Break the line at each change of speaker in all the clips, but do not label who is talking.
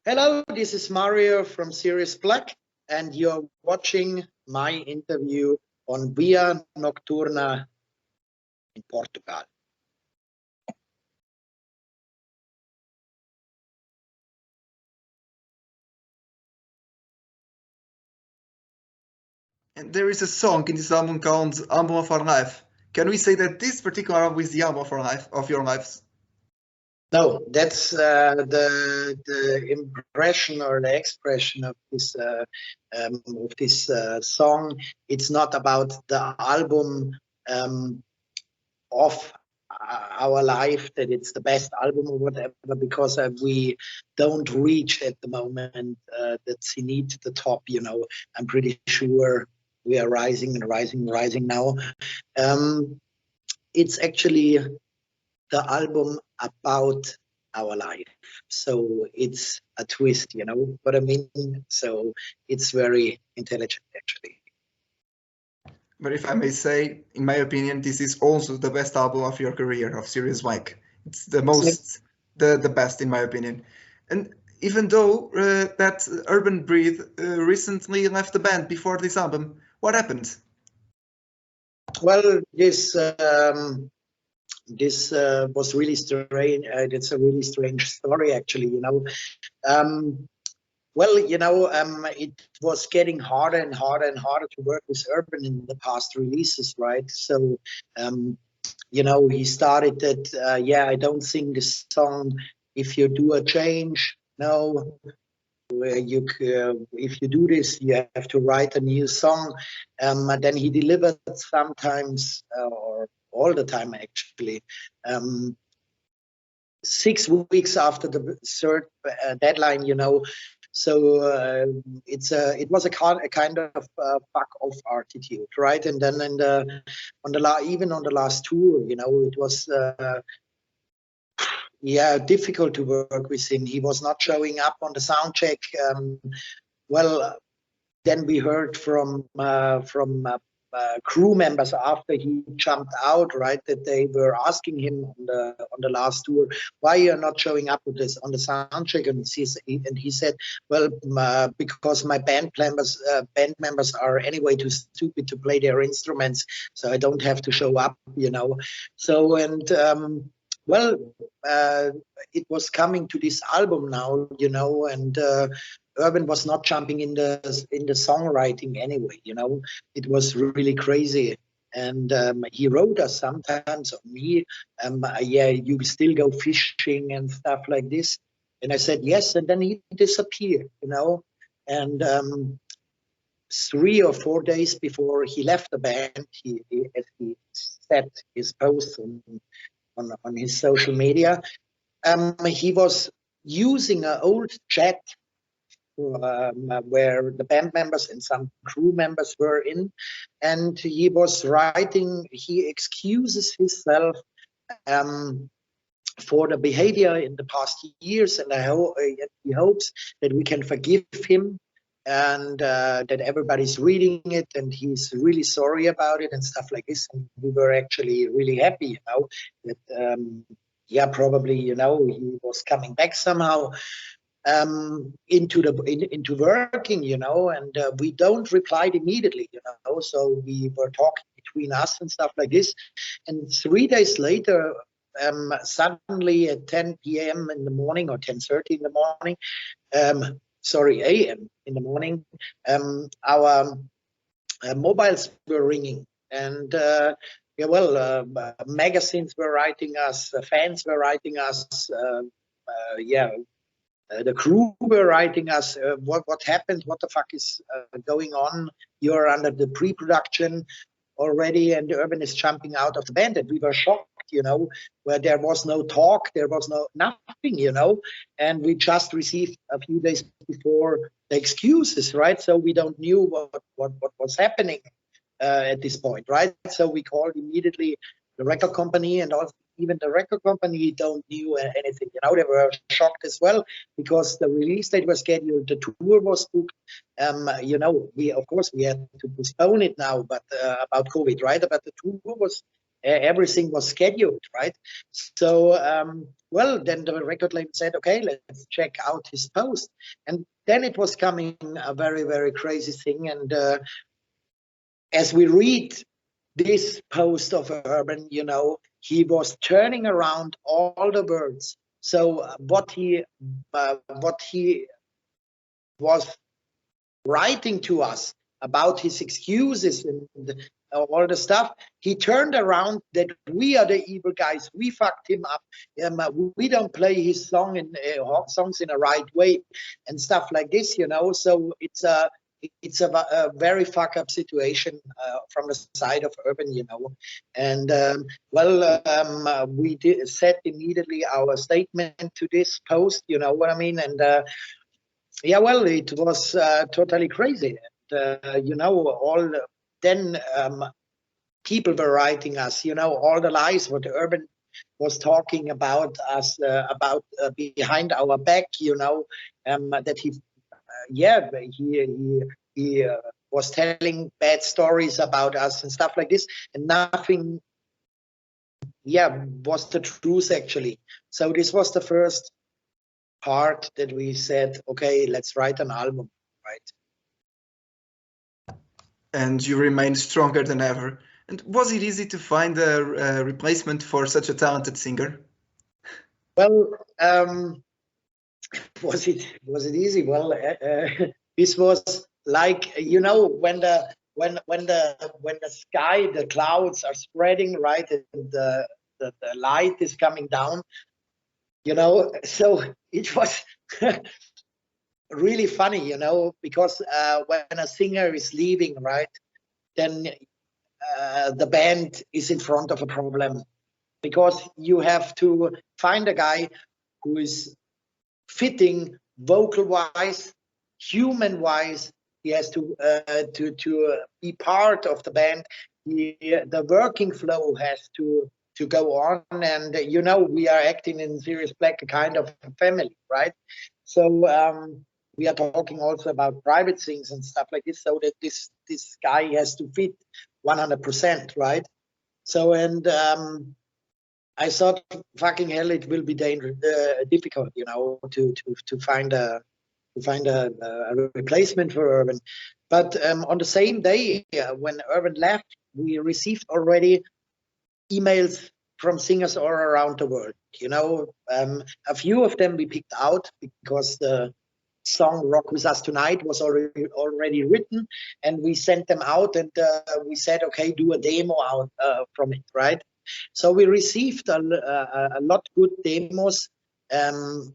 Hello, this is Mario from Sirius Black, and you're watching my interview on Via Nocturna in Portugal.
And there is a song in this album called Album of Our Life. Can we say that this particular album is the album of our life, of your lives?
No, that's the impression or the expression of this song. It's not about the album of our life, that it's the best album or whatever, because we don't reach at the moment that zenith at the top. I'm pretty sure we are rising and rising and rising now. It's actually the album about our life, so it's a twist, you know what I mean? So it's very intelligent, actually.
But if I may say, in my opinion, this is also the best album of your career, of Sirius Black. It's the best in my opinion. And even though that Urban Breed recently left the band before this album, what happened?
Well, this was really strange. It's a really strange story, actually. It was getting harder and harder and harder to work with Urban in the past releases, right? So, he started that. I don't sing this song if you do a change. No, if you do this, you have to write a new song. And then he delivered sometimes, or all the time actually. 6 weeks after the third deadline, So it was a kind of fuck off attitude, right? And then even on the last tour, it was difficult to work with him. He was not showing up on the sound check. Then we heard from crew members after he jumped out, right, that they were asking him on the last tour, why you're not showing up with this on the sound check, and he said, well, because my band members are anyway too stupid to play their instruments, so I don't have to show up, So it was coming to this album now, and Urban was not jumping in the songwriting anyway, It was really crazy. And he wrote us sometimes on me, you still go fishing and stuff like this. And I said yes, and then he disappeared, And 3 or 4 days before he left the band, he set his post on his social media. He was using an old chat where the band members and some crew members were in, and he was writing. He excuses himself for the behavior in the past years, and he hopes that we can forgive him, and that everybody's reading it, and he's really sorry about it and stuff like this. And we were actually really happy, that probably he was coming back somehow into working, and we don't reply immediately, so we were talking between us and stuff like this. And 3 days later, suddenly at 10 p.m. in the morning, or 10:30 in the morning, a.m. in the morning, our mobiles were ringing, and magazines were writing us, fans were writing us, the crew were writing us, what happened, what the fuck is going on, you're under the pre-production already, and Urban is jumping out of the band. And we were shocked, where there was no talk, there was nothing, and we just received a few days before the excuses, right? So we don't knew what was happening at this point, right? So we called immediately the record company, and also even the record company don't knew anything. They were shocked as well, because the release date was scheduled, the tour was booked. We had to postpone it now, but about COVID, right? But the tour was everything was scheduled, right? So, well, then the record label said, okay, let's check out his post. And then it was coming a very, very crazy thing. And as we read this post of Urban, you know, he was turning around all the words. So what he was writing to us about his excuses and all the stuff, he turned around that we are the evil guys. We fucked him up. We don't play his songs in a right way and stuff like this, you know. So it's a very fuck up situation from the side of Urban, you know. And we set immediately our statement to this post, you know what I mean. And yeah, well, it was totally crazy. And, you know, then people were writing us, you know, all the lies what Urban was talking about us, behind our back, you know, that he was telling bad stories about us and stuff like this, and nothing, was the truth actually. So this was the first part that we said, okay, let's write an album, right?
And you remained stronger than ever. And was it easy to find a replacement for such a talented singer?
Well, was it easy? Well, this was like, you know, when the sky, the clouds are spreading, right, and the light is coming down, you know. So it was really funny, you know, because when a singer is leaving, right, then the band is in front of a problem, because you have to find a guy who is fitting vocal wise, human wise. He has to be part of the band. The working flow has to go on, and you know, we are acting in Sirius Black a kind of family, right? So we are talking also about private things and stuff like this, so that this guy has to fit 100%, right? So, and I thought, fucking hell, it will be difficult, you know, to find a replacement for Urban. But on the same day when Urban left, we received already emails from singers all around the world. You know, a few of them we picked out because the song "Rock With Us Tonight" was already written, and we sent them out, and we said, okay, do a demo out from it, right? So we received a lot good demos, and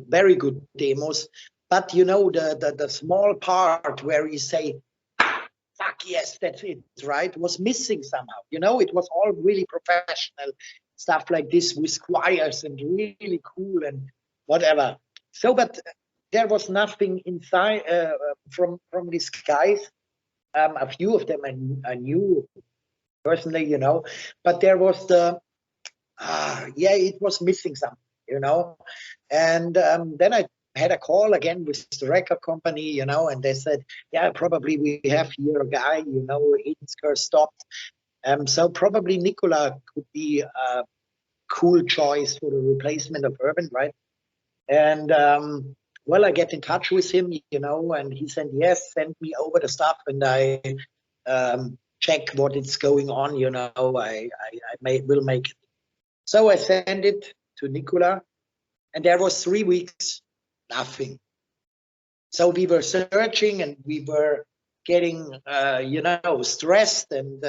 very good demos. But you know, the small part where you say, fuck yes, that's it, right, was missing somehow. You know, it was all really professional stuff like this with choirs and really cool and whatever. So, but there was nothing inside from these guys. A few of them I knew personally, you know, but there was it was missing something, you know. And then I had a call again with the record company, you know, and they said, yeah, probably we have here a guy, you know, Insker stopped. So probably Nicola could be a cool choice for the replacement of Urban, right? And well, I get in touch with him, you know, and he said, yes, send me over the stuff, and I check what is going on, you know. I will make it. So I sent it to Nicola, and there was 3 weeks, nothing. So we were searching, and we were getting, you know, stressed, and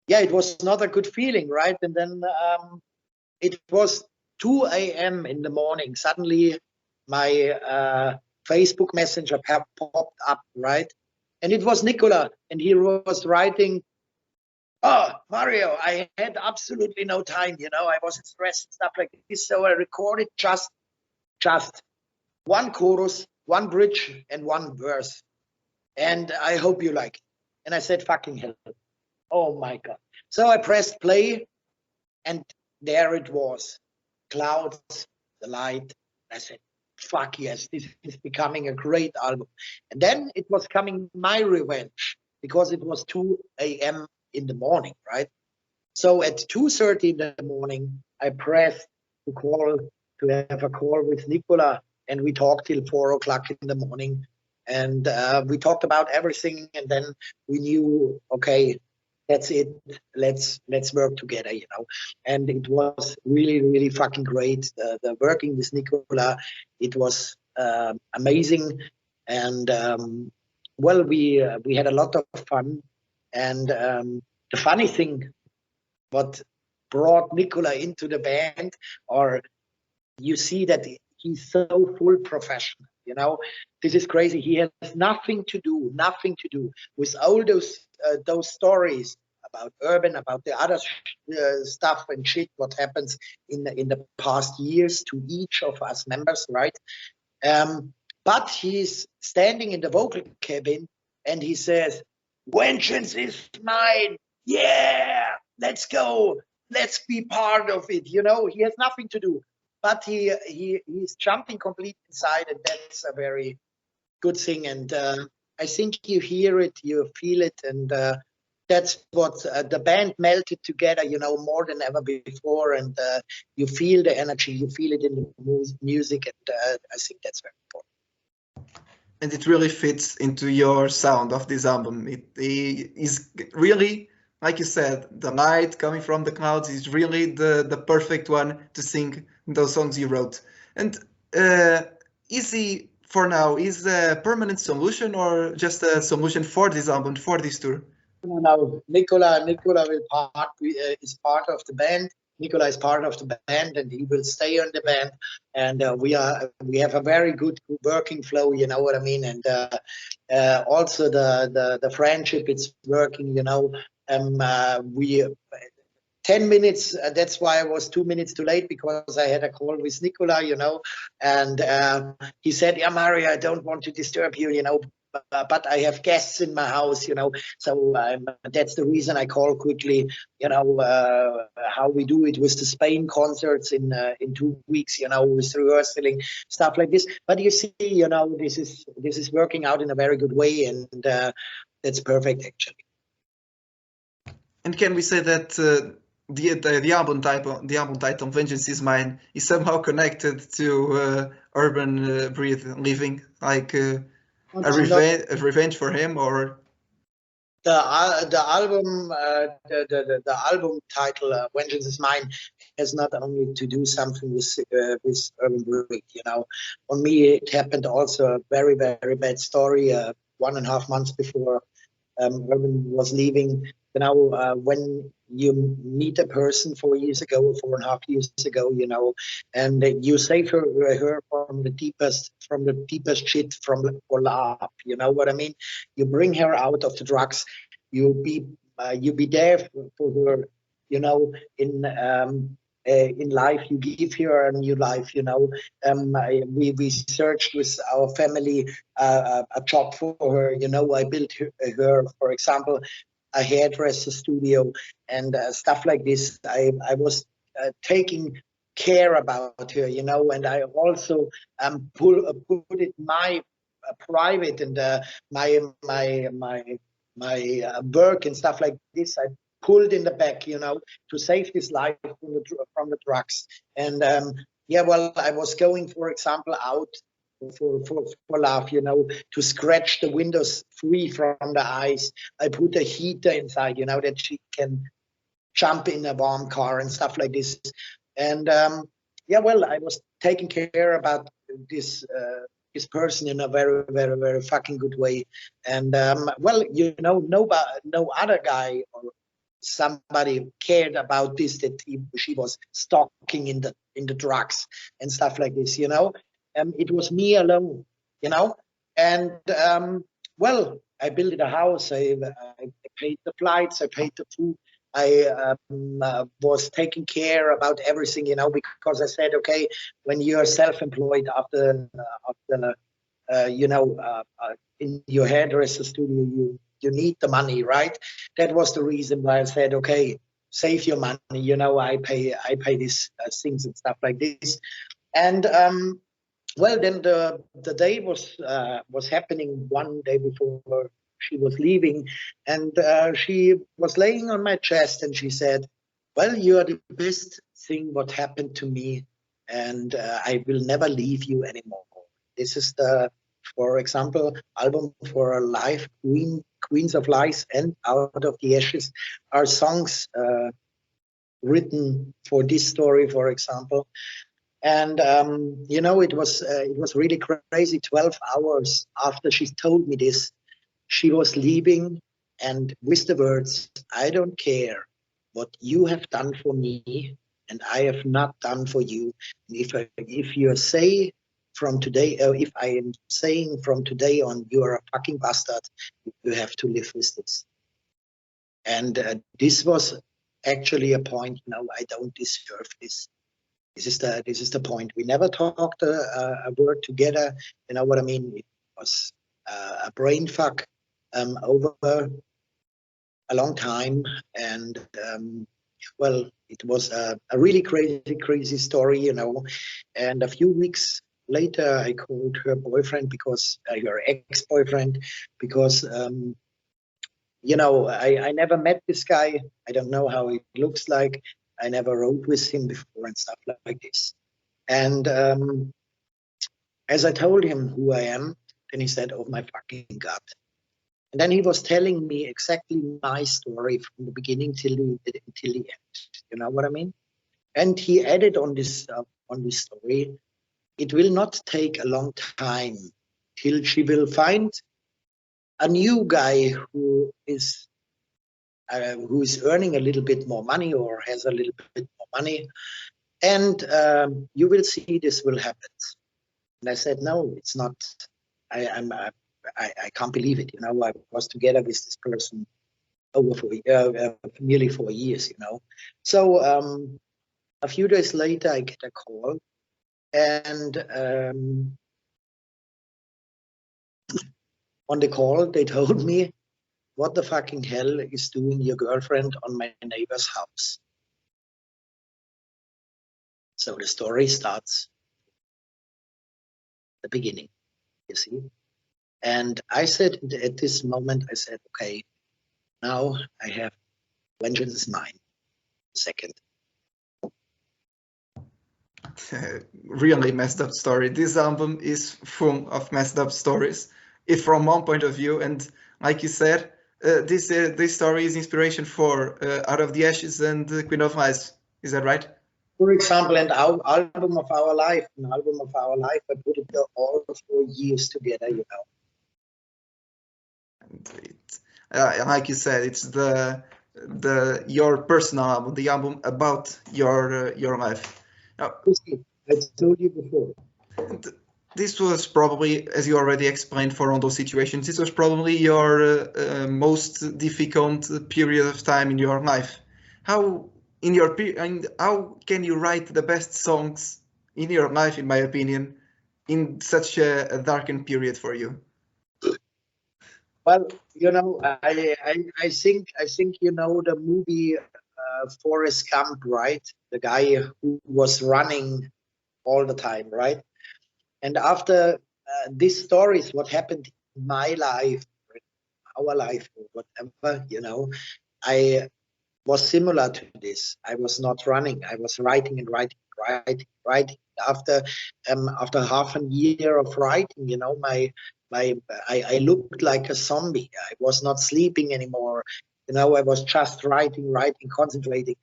it was not a good feeling, right? And then it was 2 a.m. in the morning. Suddenly, my Facebook Messenger popped up, right? And it was Nicola, and he was writing, oh, Mario, I had absolutely no time, you know, I was stressed and stuff like this. So I recorded just one chorus, one bridge, and one verse. And I hope you like it. And I said, fucking hell. Oh my God. So I pressed play, and there it was. Clouds, the light. I said, fuck yes, this is becoming a great album. And then it was coming my revenge. because it was 2 a.m. in the morning, right? So at 2:30 in the morning, I pressed to have a call with Nicola, and we talked till 4 o'clock in the morning, and we talked about everything, and then we knew, okay, that's it. Let's work together, you know. And it was really, really fucking great. The working with Nicola, it was amazing, and well, we had a lot of fun, and the funny thing, what brought Nicola into the band, or you see that he's so full professional, you know. This is crazy. He has nothing to do with all those stories about Urban, about the other stuff and shit what happens in the past years to each of us members, right? But he's standing in the vocal cabin and he says, "Vengeance is mine. Yeah, let's go. Let's be part of it." You know, he has nothing to do, but he's jumping completely inside, and that's a very good thing. And I think you hear it, you feel it, and that's what the band melted together, you know, more than ever before. And you feel the energy, you feel it in the music, and I think that's very important.
And it really fits into your sound of this album. It is really, like you said, the light coming from the clouds is really the perfect one to sing those songs you wrote. And Easy for now is a permanent solution or just a solution for this album, for this tour?
No, Nicola is part of the band. Nicola is part of the band, and he will stay on the band. And we have a very good working flow. You know what I mean? And also the friendship, it's working. You know, we 10 minutes. That's why I was 2 minutes too late, because I had a call with Nicola, you know, and he said, "Yeah, Mario, I don't want to disturb you, you know, but I have guests in my house, you know, so that's the reason I call quickly, you know, how we do it with the Spain concerts in 2 weeks, you know, with rehearsing, stuff like this. But you see, you know, this is working out in a very good way, and that's perfect, actually."
And can we say that the album title "Vengeance Is Mine" is somehow connected to Urban Breathe living, like a revenge for him, or
the album title "Vengeance Is Mine" has not only to do something with Urban Breathe. You know, on me it happened also a very, very bad story 1.5 months before Urban was leaving. You know, when you meet a person 4 years ago, or 4.5 years ago, you know, and you save her from the deepest shit, for love. You know what I mean? You bring her out of the drugs. You be there for her. You know, in life, you give her a new life. You know, we searched with our family a job for her. You know, I built her, for example, a hairdresser studio and stuff like this. I was taking care about her, you know, and I also put it my private and my work and stuff like this. I pulled in the back, you know, to save his life from the drugs. And yeah, well, I was going, for example, out for love, you know, to scratch the windows free from the ice. I put a heater inside, you know, that she can jump in a warm car and stuff like this. And yeah, well, I was taking care about this person in a very, very, very fucking good way. And well, you know, no other guy or somebody cared about this, that she was stalking in the drugs and stuff like this, you know. It was me alone, you know. And well, I built a house. I paid the flights. I paid the food. I was taking care about everything, you know, because I said, okay, when you're self-employed after you know, in your hairdresser studio, you need the money, right? That was the reason why I said, okay, save your money. You know, I pay these things and stuff like this. And well, then the day was happening one day before she was leaving, and she was laying on my chest, and she said, "Well, you are the best thing what happened to me, and I will never leave you anymore." This is the, for example, album for a life, Queens of Lies and Out of the Ashes are songs written for this story, for example. And you know, it was really crazy. 12 hours after she told me this, she was leaving, and with the words, "I don't care what you have done for me, and I have not done for you. And if you say from today, if I am saying from today on, you are a fucking bastard, you have to live with this." And this was actually a point. No, I don't deserve this. This is the point. We never talked a word together. You know what I mean? It was a brain fuck over a long time, and well, it was a really crazy story, you know. And a few weeks later, I called her boyfriend, because her ex-boyfriend, because you know, I never met this guy. I don't know how he looks like. I never rode with him before and stuff like this. And as I told him who I am, then he said, "Oh my fucking God." And then he was telling me exactly my story from the beginning till the end. You know what I mean? And he added on this story, "It will not take a long time till she will find a new guy who is earning a little bit more money, or has a little bit more money, and you will see this will happen." And I said, "No, it's not. I can't believe it. You know, I was together with this person over for nearly 4 years. You know." So a few days later, I get a call, and on the call, they told me, "What the fucking hell is doing your girlfriend on my neighbor's house?" So the story starts at the beginning, you see. And I said, at this moment, I said, "Okay, now I have vengeance is mine." Second.
Really messed up story. This album is full of messed up stories, if from one point of view. And like you said, this story is inspiration for Out of the Ashes and Queen of Lies. Is that right?
For example, and our album of our life, I put it all 4 years together, you know.
And like you said, it's your personal album, the album about your life. Now,
I told you before.
This was probably, as you already explained, for all those situations, this was probably your most difficult period of time in your life. How how can you write the best songs in your life, in my opinion, in such a darkened period for you?
Well, you know, I think you know the movie Forrest Gump, right? The guy who was running all the time, right? And after these stories, what happened in my life, our life, or whatever, you know, I was similar to this. I was not running. I was writing and writing. After half a year of writing, you know, I looked like a zombie. I was not sleeping anymore. You know, I was just writing, concentrating,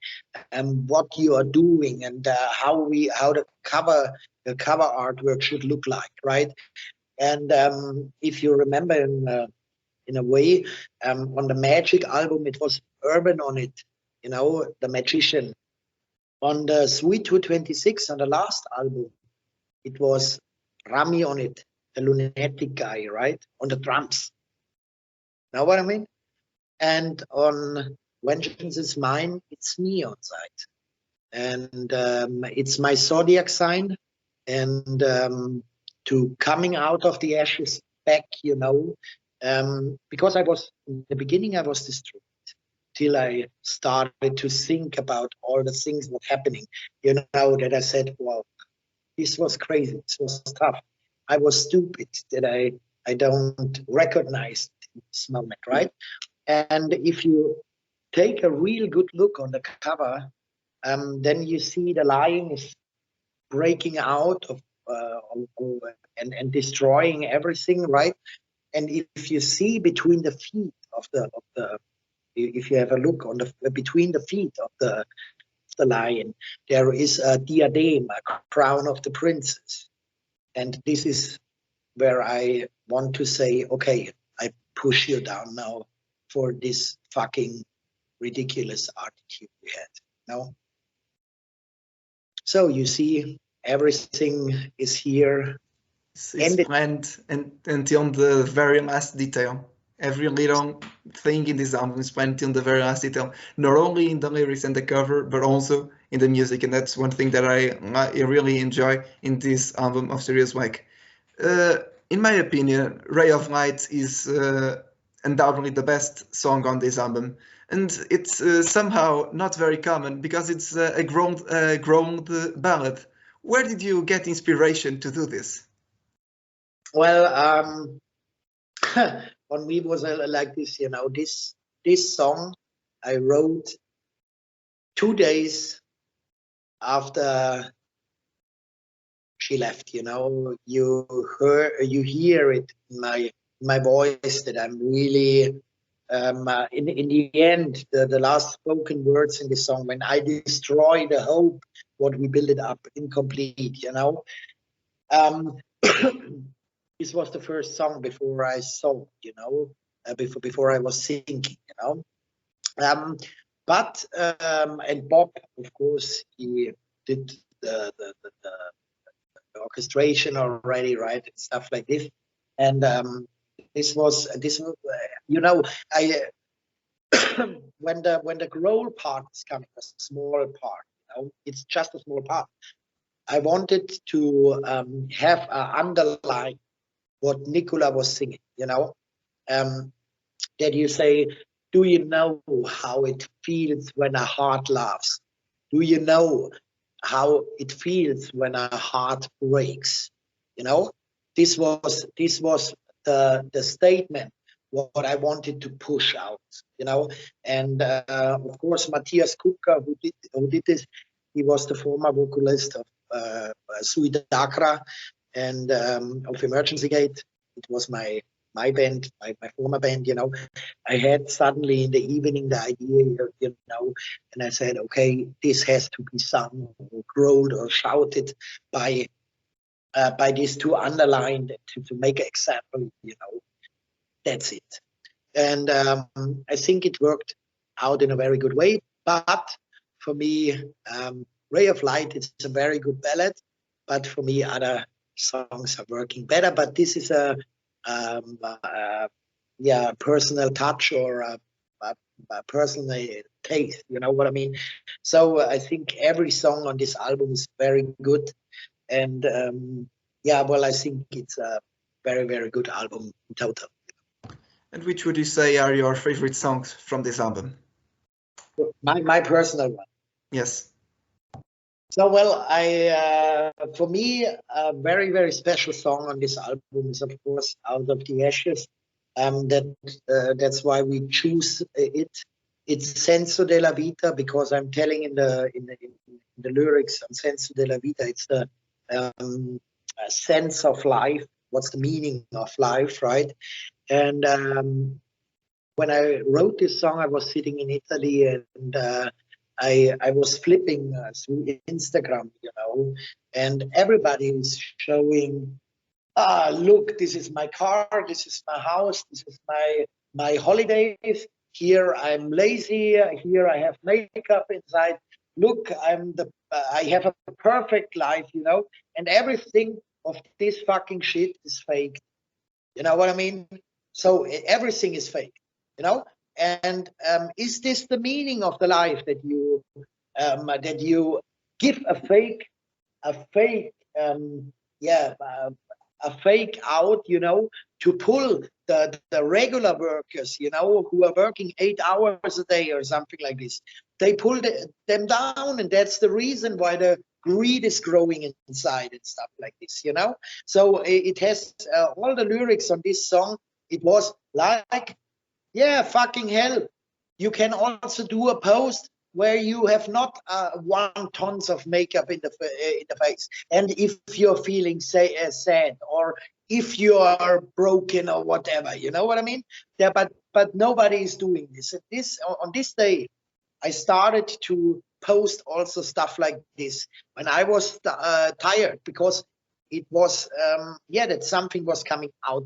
and what you are doing, and how the cover artwork should look like, right? And if you remember, in a way, on the Magic album, it was Urban on it, you know, the magician. On the Sweet 226, on the last album, it was Rami on it, the lunatic guy, right? On the drums. Know what I mean? And on Vengeance is Mine, it's me on site. And it's my zodiac sign. And to coming out of the ashes back, you know, because in the beginning, I was destroyed till I started to think about all the things that were happening. You know, that I said, wow, this was crazy. This was tough. I was stupid that I don't recognize this moment, right? And if you take a real good look on the cover, then you see the lion is breaking out and destroying everything, right? And if you see between the feet of the if you have a look on the between the feet of the lion, there is a diadem, a crown of the princess, and this is where I want to say, okay, I push you down now for this fucking ridiculous attitude you had. No. So you see, everything is here.
It's planned and until the very last detail. Every little thing in this album is planned till the very last detail, not only in the lyrics and the cover, but also in the music. And that's one thing that I really enjoy in this album of Serious Wake. In my opinion, Ray of Light is undoubtedly the best song on this album. And it's somehow not very common because it's a grown ballad. Where did you get inspiration to do this?
Well, on me was like this, you know, this song I wrote 2 days after she left. You know, you hear it in my voice that I'm really in the end, the last spoken words in the song, when I destroy the hope, what we build it up, incomplete, you know. This was the first song before I sang, you know, before I was singing, you know. And Bob, of course, he did the orchestration already, right, and stuff like this. And this was, you know, I when the growl part is coming, a small part, you know, it's just a small part. I wanted to have underline what Nicola was singing, you know, that you say, do you know how it feels when a heart laughs? Do you know how it feels when a heart breaks? You know, this was the statement what I wanted to push out, you know. And of course, Matthias Kupka, who did this, he was the former vocalist of Sui Dakra and of Emergency Gate. It was my band, my former band, you know. I had suddenly in the evening the idea, you know, and I said, okay, this has to be sung or growled or shouted by these two underlined to make an example, you know. That's it. And I think it worked out in a very good way. But for me, Ray of Light is a very good ballad. But for me, other songs are working better. But this is a personal touch or a personal taste. You know what I mean? So I think every song on this album is very good. And I think it's a very, very good album in total.
And which would you say are your favorite songs from this album?
My personal one.
Yes.
So, well, for me, a very, very special song on this album is, of course, Out of the Ashes. That's why we choose it. It's Senso della Vita, because I'm telling in the lyrics on Senso della Vita, it's the sense of life. What's the meaning of life, right? And when I wrote this song, I was sitting in Italy, and I was flipping through Instagram, you know, and everybody is showing, look, this is my car, this is my house, this is my holidays. Here I'm lazy. Here I have makeup inside. Look, I have a perfect life, you know, and everything of this fucking shit is fake. You know what I mean? So everything is fake, you know. And is this the meaning of the life, that you give a fake a fake out, you know, to pull the regular workers, you know, who are working 8 hours a day or something like this. They pull them down, and that's the reason why the greed is growing inside and stuff like this, you know. So it has all the lyrics on this song It was like, yeah, fucking hell. You can also do a post where you have not 1 tons of makeup in the face, and if you're feeling sad, or if you are broken or whatever, you know what I mean? Yeah, but nobody is doing this. On this day, I started to post also stuff like this when I was tired, because it was yeah, that something was coming out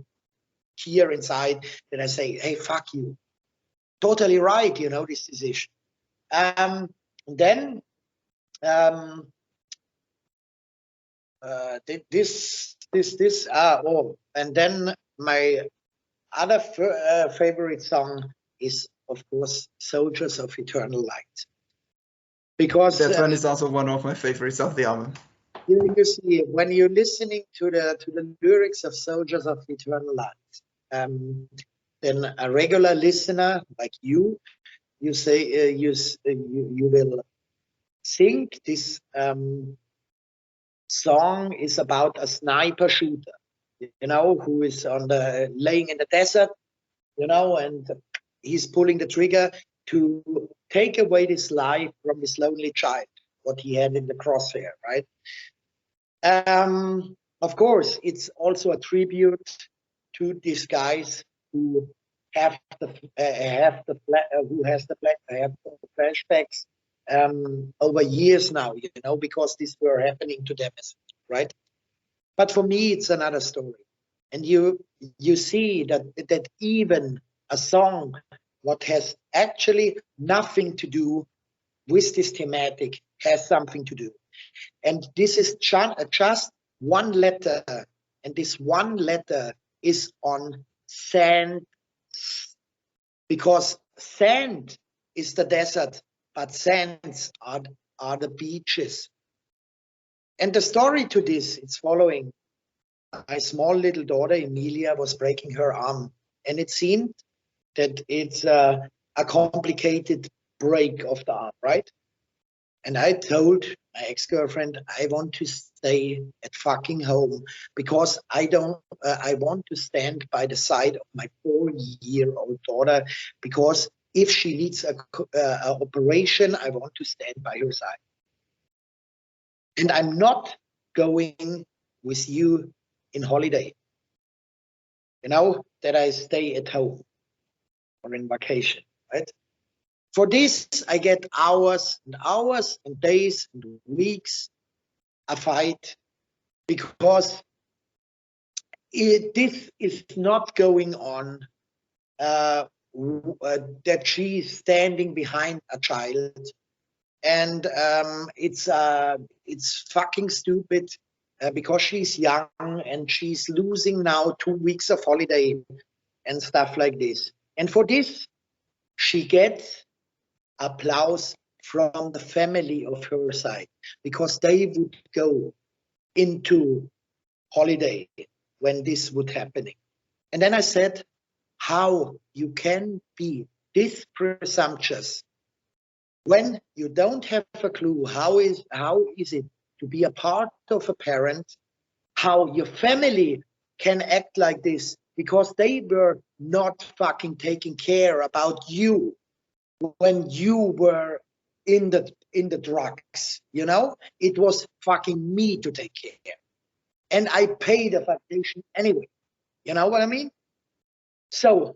here inside, that I say, hey, fuck you, totally right, you know, this decision. Then and then my other favorite song is, of course, Soldiers of Eternal Light, because
That one is also one of my favorites of the album.
you see, when you're listening to the lyrics of Soldiers of Eternal Light, then a regular listener like you say, you will think this song is about a sniper shooter, you know, who is laying in the desert, you know, and he's pulling the trigger to take away this life from this lonely child, what he had in the crosshair, right? Of course, it's also a tribute to these guys who have the flashbacks over years now, you know, because these were happening to them, right? But for me, it's another story, and you see that even a song what has actually nothing to do with this thematic has something to do, and this is just one letter, and this one letter is on sand, because sand is the desert, but sands are the beaches. And the story to this is following. My small little daughter Emilia was breaking her arm, and it seemed that it's a complicated break of the arm, right? And I told my ex-girlfriend, I want to stay at fucking home, because I want to stand by the side of my 4-year-old daughter, because if she needs a operation, I want to stand by her side. And I'm not going with you in holiday, you know, that I stay at home or in vacation, right? For this, I get hours and hours and days and weeks a fight, because this is not going on that she's standing behind a child, and it's fucking stupid, because she's young and she's losing now 2 weeks of holiday and stuff like this. And for this, she gets applause from the family of her side, because they would go into holiday when this would happening. And then I said, how you can be this presumptuous when you don't have a clue how is it to be a part of a parent, how your family can act like this, because they were not fucking taking care about you when you were in the drugs, you know? It was fucking me to take care, and I paid the foundation anyway, you know what I mean? So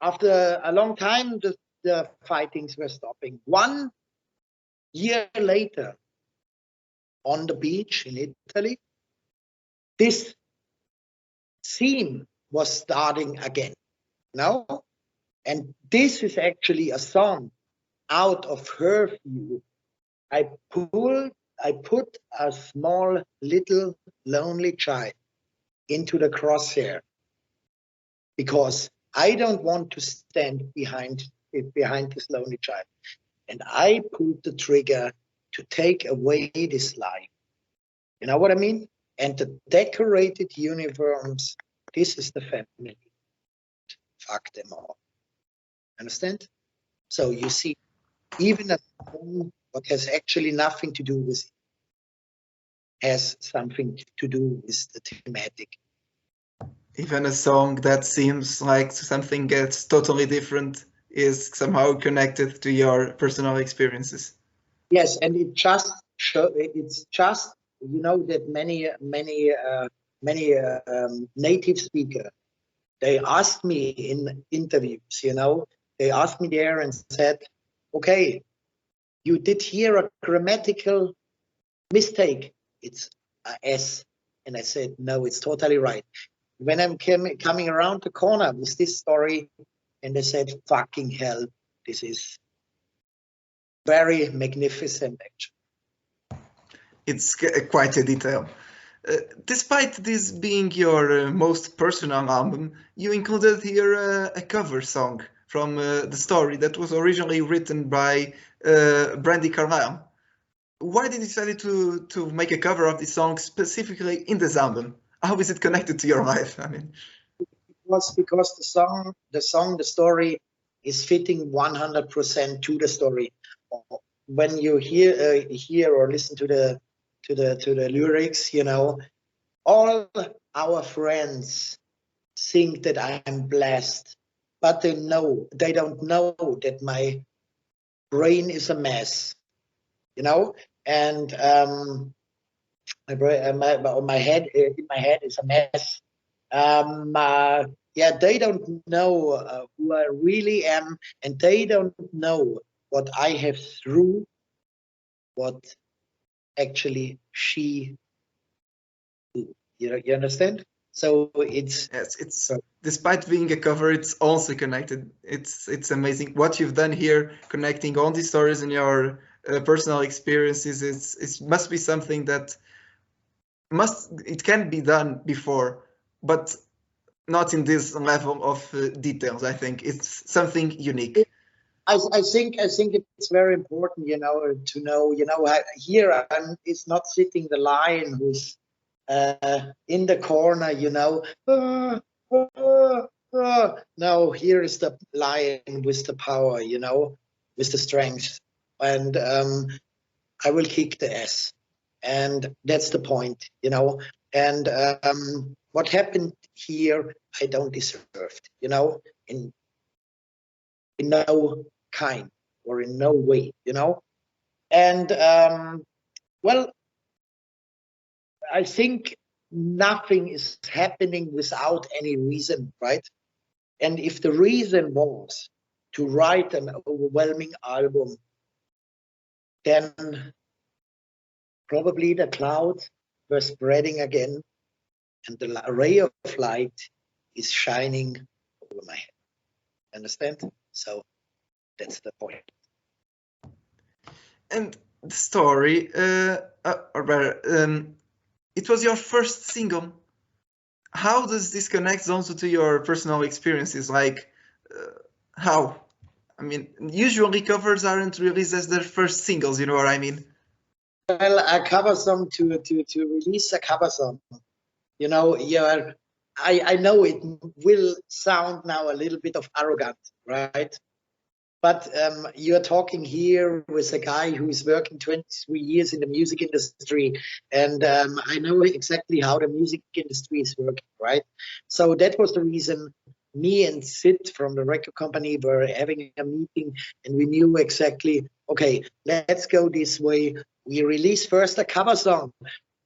after a long time, the fightings were stopping. 1 year later, on the beach in Italy, this scene was starting again, no? And this is actually a song out of her view. I put a small, little, lonely child into the crosshair, because I don't want to stand behind this lonely child. And I pulled the trigger to take away this life. You know what I mean? And the decorated uniforms, this is the family. Fuck them all. Understand? So you see, even a song what has actually nothing to do with it has something to do with the thematic.
Even a song that seems like something that's totally different is somehow connected to your personal experiences.
Yes, and it's just that many native speaker, they asked me in interviews, they asked me there and said, okay, you did hear a grammatical mistake. It's a S. And I said, no, it's totally right. When I'm coming around the corner with this story, and they said, fucking hell, this is very magnificent, actually.
It's quite a detail. Despite this being your most personal album, you included here a cover song from the story that was originally written by Brandy Carlisle. Why did you decide to make a cover of this song specifically in this album? How is it connected to your life? I mean,
It was because the story is fitting 100% to the story. When you hear or listen to the lyrics, all our friends think that I'm blessed, but they don't know that my brain is a mess, and my head in my head is a mess. Yeah, they don't know who I really am, and they don't know what I have through, what actually she do. You understand? So
yes, it's despite being a cover, it's also connected. It's amazing what you've done here, connecting all these stories and your personal experiences. It must be something that it can be done before, but not in this level of details. I think it's something unique.
I think it's very important, to know, here it's not sitting the lion who's in the corner, "Ah, ah, ah." No, here is the lion with the power, with the strength, and I will kick the ass, and that's the point, And what happened here, I don't deserve, in no kind or in no way, And well, I think nothing is happening without any reason, right? And if the reason was to write an overwhelming album, then probably the clouds were spreading again and the ray of light is shining over my head. Understand? So that's the point.
And the story, or better, it was your first single. How does this connect also to your personal experiences? Like, how? I mean, usually covers aren't released as their first singles. You know what I mean?
Well, a cover song to release a cover song, I know it will sound now a little bit of arrogant, right? But you're talking here with a guy who is working 23 years in the music industry, and I know exactly how the music industry is working, right? So that was the reason me and Sid from the record company were having a meeting, and we knew exactly, okay, let's go this way. We release first a cover song,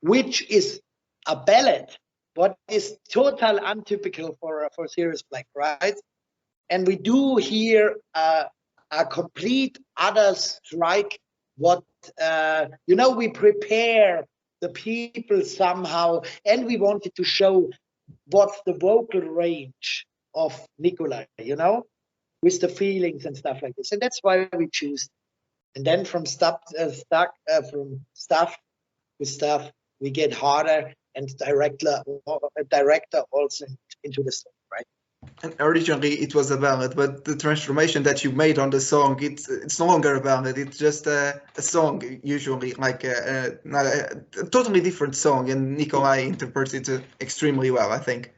which is a ballad, what is total untypical for Sirius Black, right? And we do here a complete other strike. What we prepare the people somehow, and we wanted to show what's the vocal range of Nikolai, with the feelings and stuff like this, and that's why we choose. And then from stuff with stuff, we get harder and director also into the story, right?
And originally it was a ballad, but the transformation that you made on the song, it's no longer a ballad. It's just a song, usually like a totally different song, and Nikolai interprets it extremely well, I think.